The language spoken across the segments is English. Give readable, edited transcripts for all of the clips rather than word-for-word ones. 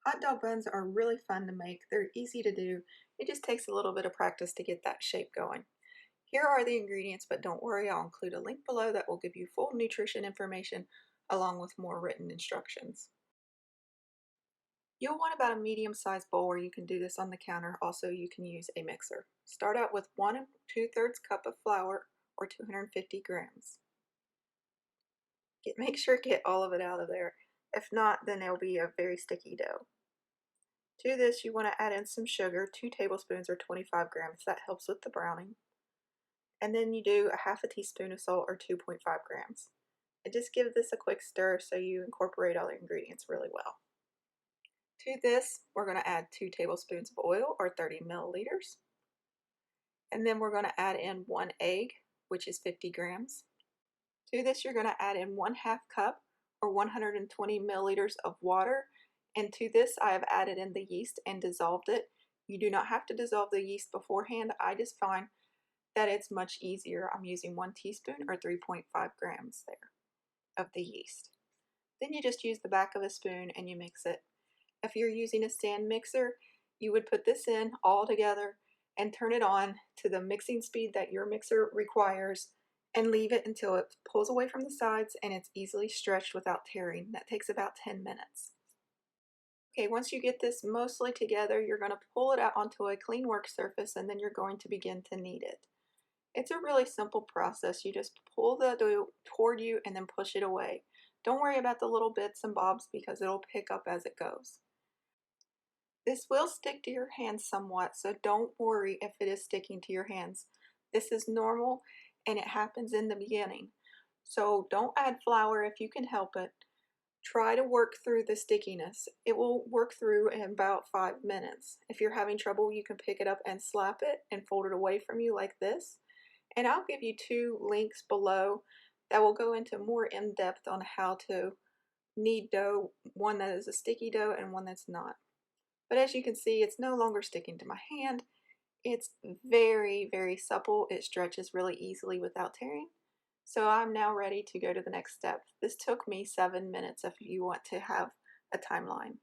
Hot dog buns are really fun to make. They're easy to do. It just takes a little bit of practice to get that shape going. Here are the ingredients, but don't worry, I'll include a link below that will give you full nutrition information along with more written instructions. You'll want about a medium-sized bowl where you can do this on the counter. Also, you can use a mixer. Start out with 1 2/3 cup of flour or 250 grams. Make sure to get all of it out of there. If not, then it'll be a very sticky dough. To this, you want to add in some sugar, 2 tablespoons or 25 grams. That helps with the browning. And then you do a half a teaspoon of salt or 2.5 grams. And just give this a quick stir so you incorporate all the ingredients really well. To this, we're going to add 2 tablespoons of oil or 30 milliliters. And then we're going to add in 1 egg, which is 50 grams. To this, you're going to add in 1/2 cup or 120 milliliters of water. And to this, I have added in the yeast and dissolved it. You do not have to dissolve the yeast beforehand. I just find that it's much easier. I'm using 1 teaspoon or 3.5 grams there of the yeast. Then you just use the back of a spoon and you mix it. If you're using a stand mixer, you would put this in all together and turn it on to the mixing speed that your mixer requires and leave it until it pulls away from the sides and it's easily stretched without tearing. That takes about 10 minutes. Okay, once you get this mostly together, you're going to pull it out onto a clean work surface and then you're going to begin to knead it. It's a really simple process. You just pull the dough toward you and then push it away. Don't worry about the little bits and bobs because it'll pick up as it goes. This will stick to your hands somewhat, so don't worry if it is sticking to your hands. This is normal and it happens in the beginning. So don't add flour if you can help it. Try to work through the stickiness. It will work through in about 5 minutes. If you're having trouble, you can pick it up and slap it and fold it away from you like this. And I'll give you 2 links below that will go into more in-depth on how to knead dough, one that is a sticky dough and one that's not. But as you can see, it's no longer sticking to my hand. It's very, very supple. It stretches really easily without tearing. So I'm now ready to go to the next step. This took me 7 minutes if you want to have a timeline.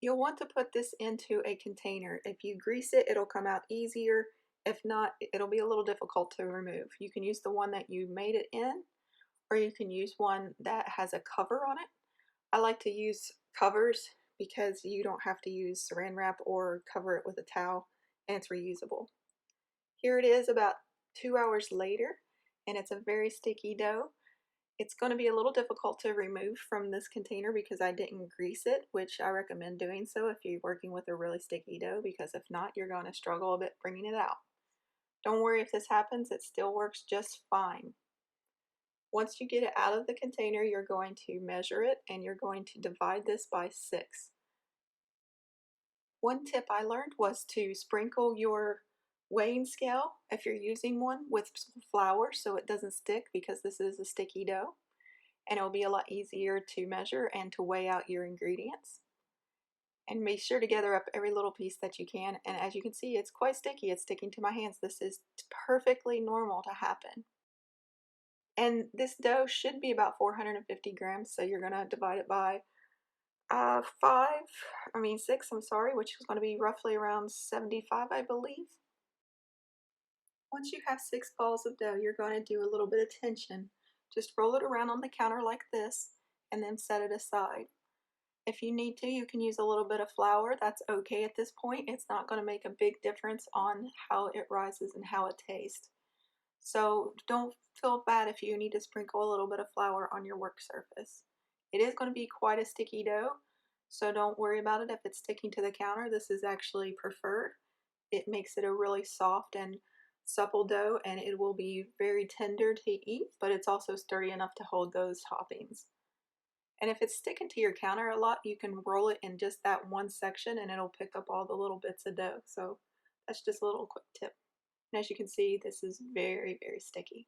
You'll want to put this into a container. If you grease it, it'll come out easier. If not, it'll be a little difficult to remove. You can use the one that you made it in, or you can use one that has a cover on it. I like to use covers because you don't have to use saran wrap or cover it with a towel, and it's reusable. Here it is about 2 hours later, and it's a very sticky dough. It's going to be a little difficult to remove from this container because I didn't grease it, which I recommend doing so if you're working with a really sticky dough, because if not, you're going to struggle a bit bringing it out. Don't worry if this happens, it still works just fine. Once you get it out of the container, you're going to measure it and you're going to divide this by 6. One tip I learned was to sprinkle your weighing scale, if you're using one, with flour so it doesn't stick, because this is a sticky dough, and it'll be a lot easier to measure and to weigh out your ingredients. And be sure to gather up every little piece that you can, and as you can see, it's quite sticky. It's sticking to my hands. This is perfectly normal to happen. And this dough should be about 450 grams, so you're going to divide it by 6, I'm sorry, which is going to be roughly around 75, I believe. Once you have 6 balls of dough, you're going to do a little bit of tension. Just roll it around on the counter like this, and then set it aside. If you need to, you can use a little bit of flour. That's okay at this point. It's not going to make a big difference on how it rises and how it tastes. So don't feel bad if you need to sprinkle a little bit of flour on your work surface. It is going to be quite a sticky dough, so don't worry about it if it's sticking to the counter. This is actually preferred. It makes it a really soft and supple dough, and it will be very tender to eat, but it's also sturdy enough to hold those toppings. And if it's sticking to your counter a lot, you can roll it in just that one section and it'll pick up all the little bits of dough. So that's just a little quick tip. And as you can see, this is very, very sticky.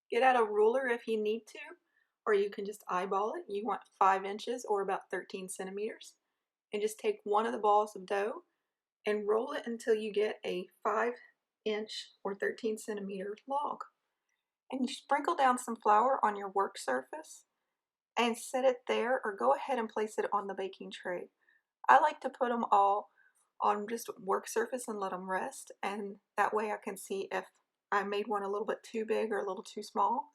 Get out a ruler if you need to, or you can just eyeball it. You want 5 inches or about 13 centimeters. And just take one of the balls of dough and roll it until you get a 5-inch or 13 centimeter log. And you sprinkle down some flour on your work surface and set it there, or go ahead and place it on the baking tray. I like to put them all on just work surface and let them rest, and that way I can see if I made one a little bit too big or a little too small,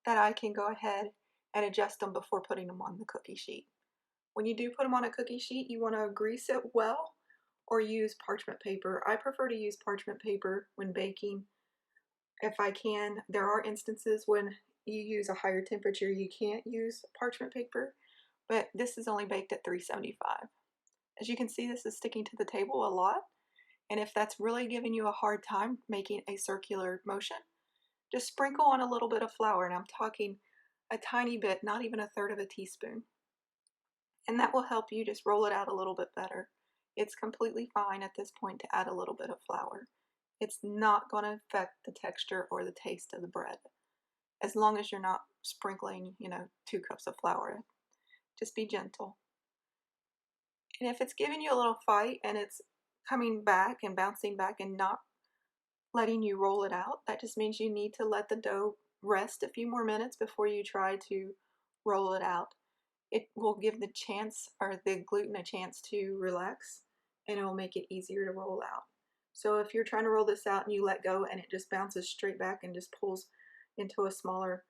that I can go ahead and adjust them before putting them on the cookie sheet. When you do put them on a cookie sheet, you want to grease it well or use parchment paper. I prefer to use parchment paper when baking if I can. There are instances when you use a higher temperature, you can't use parchment paper, but this is only baked at 375. As you can see, this is sticking to the table a lot, and if that's really giving you a hard time making a circular motion, just sprinkle on a little bit of flour, and I'm talking a tiny bit, not even a third of a teaspoon, and that will help you just roll it out a little bit better. It's completely fine at this point to add a little bit of flour. It's not going to affect the texture or the taste of the bread, as long as you're not sprinkling, 2 cups of flour. Just be gentle. And if it's giving you a little fight and it's coming back and bouncing back and not letting you roll it out, that just means you need to let the dough rest a few more minutes before you try to roll it out. It will give the chance, or the gluten, a chance to relax, and it will make it easier to roll out. So if you're trying to roll this out and you let go and it just bounces straight back and just pulls into a smaller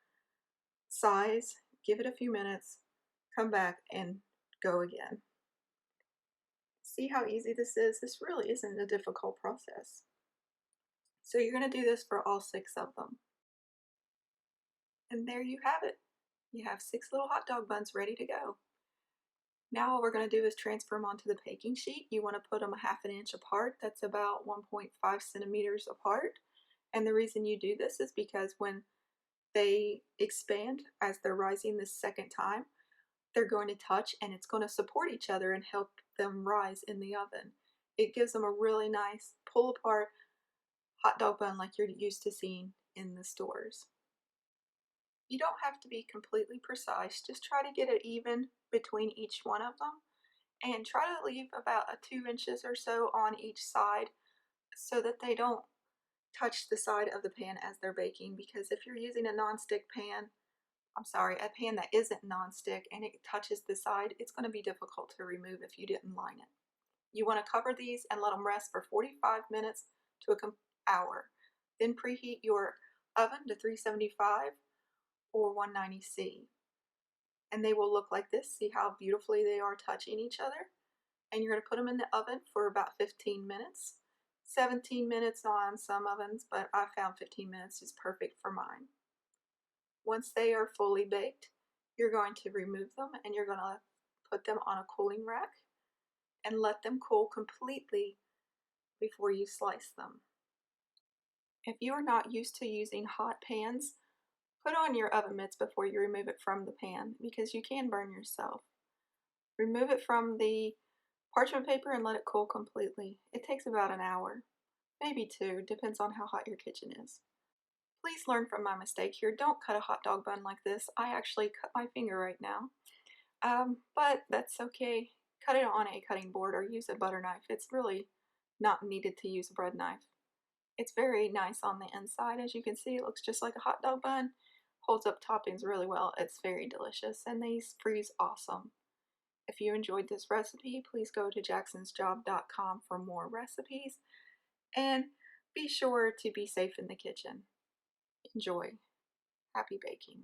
size, give it a few minutes, come back and go again. See how easy this is? This really isn't a difficult process. So you're going to do this for all 6 of them. And there you have it. You have 6 little hot dog buns ready to go. Now what we're going to do is transfer them onto the baking sheet. You want to put them a ½ inch apart. That's about 1.5 centimeters apart. And the reason you do this is because when they expand as they're rising the second time, they're going to touch and it's going to support each other and help them rise in the oven. It gives them a really nice pull apart hot dog bun like you're used to seeing in the stores. You don't have to be completely precise, just try to get it even between each one of them and try to leave about 2 inches or so on each side so that they don't touch the side of the pan as they're baking, because if you're using a non-stick pan, a pan that isn't non-stick and it touches the side, it's going to be difficult to remove if you didn't line it. You want to cover these and let them rest for 45 minutes to an hour. Then preheat your oven to 375 or 190°C. And they will look like this. See how beautifully they are touching each other? And you're going to put them in the oven for about 15 minutes. 17 minutes on some ovens, but I found 15 minutes is perfect for mine. Once they are fully baked, you're going to remove them and you're going to put them on a cooling rack and let them cool completely before you slice them. If you are not used to using hot pans, put on your oven mitts before you remove it from the pan, because you can burn yourself. Remove it from the parchment paper and let it cool completely. It takes about an hour, maybe 2, depends on how hot your kitchen is. Please learn from my mistake here. Don't cut a hot dog bun like this. I actually cut my finger right now, but that's okay. Cut it on a cutting board or use a butter knife. It's really not needed to use a bread knife. It's very nice on the inside. As you can see, it looks just like a hot dog bun. Holds up toppings really well. It's very delicious, and these freeze awesome. If you enjoyed this recipe, please go to jacksonsjob.com for more recipes, and be sure to be safe in the kitchen. Enjoy. Happy baking.